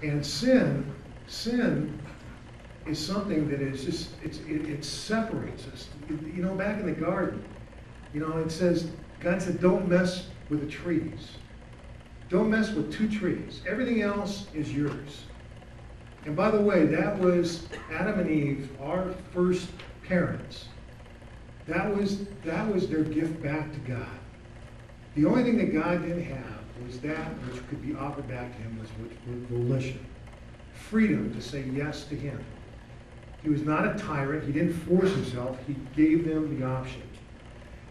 And sin is something that is just, it separates us. You know, back in the garden, you know, it says, God said, don't mess with the trees. Don't mess with 2 trees. Everything else is yours. And by the way, that was Adam and Eve, our first parents. That was their gift back to God. The only thing that God didn't have was that which could be offered back to him was with volition. Freedom to say yes to him. He was not a tyrant. He didn't force himself. He gave them the option.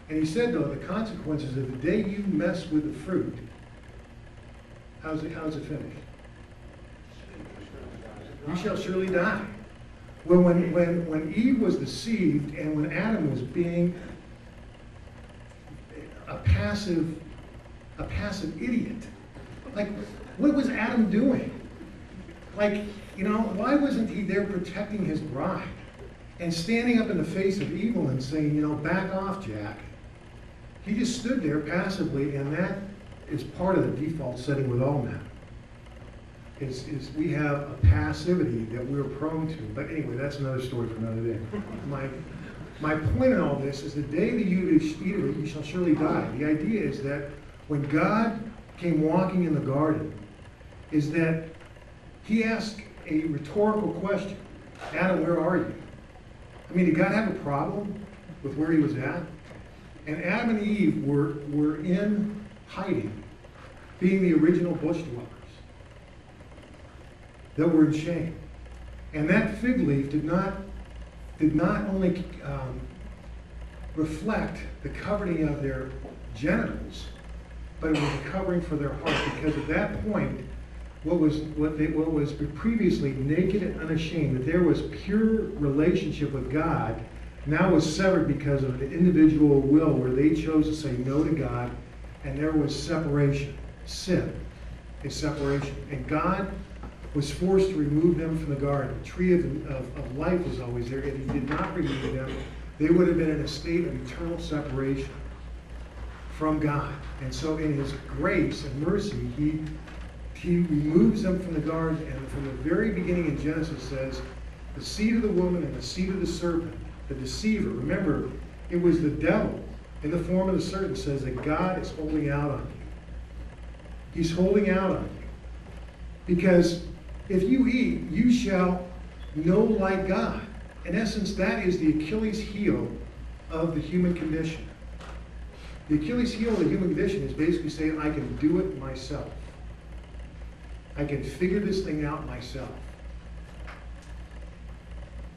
And he said, though, the consequences of the day you mess with the fruit, how's it finished? You shall surely die. Well, when Eve was deceived and when Adam was being a passive idiot, like, what was Adam doing? Like, you know, why wasn't he there protecting his bride and standing up in the face of evil and saying, you know, back off, Jack? He just stood there passively, and that is part of the default setting with all men. Is we have a passivity that we're prone to. But anyway, that's another story for another day. My point in all this is the day that you eat of it, you shall surely die. The idea is that when God came walking in the garden, is that he asked a rhetorical question. Adam, where are you? I mean, did God have a problem with where he was at? And Adam and Eve were in hiding, being the original bush dwellers that were in shame. And that fig leaf did not only reflect the covering of their genitals, but it was a covering for their heart, because at that point, what was previously naked and unashamed, that there was pure relationship with God, now was severed because of an individual will where they chose to say no to God, and there was separation. Sin is separation. And God was forced to remove them from the garden. The tree of life was always there. If he did not remove them, they would have been in a state of eternal separation from God. And so in his grace and mercy, he removes them from the garden, and from the very beginning in Genesis says, the seed of the woman and the seed of the serpent, the deceiver. Remember, it was the devil in the form of the serpent, says that God is holding out on you. He's holding out on you. Because if you eat, you shall know like God. In essence, that is the Achilles heel of the human condition. The Achilles heel of the human condition is basically saying, I can do it myself. I can figure this thing out myself.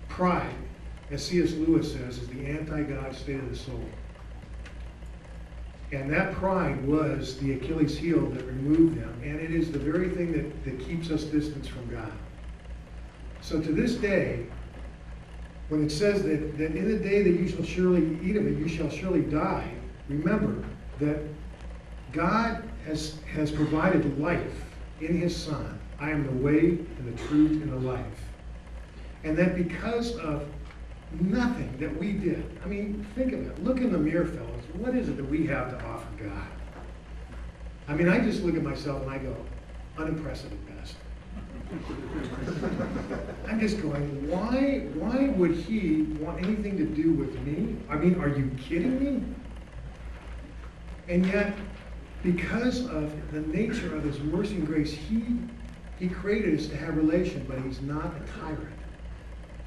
Pride, as C.S. Lewis says, is the anti-God state of the soul. And that pride was the Achilles heel that removed them. And it is the very thing that keeps us distant from God. So to this day, when it says that in the day that you shall surely eat of it, you shall surely die, remember that God has provided life in his Son. I am the way and the truth and the life. And that because of nothing that we did, I mean, think of it. Look in the mirror, fellas. What is it that we have to offer God? I mean, I just look at myself and I go, unimpressive at best. I'm just going, why would he want anything to do with me? I mean, are you kidding me? And yet, because of the nature of his mercy and grace, he created us to have relation, but he's not a tyrant.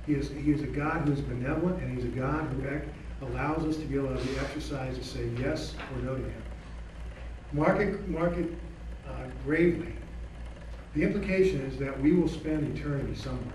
He is a God who is benevolent, and he's a God who allows us to be able to have the exercise to say yes or no to him. Mark it gravely. The implication is that we will spend eternity somewhere.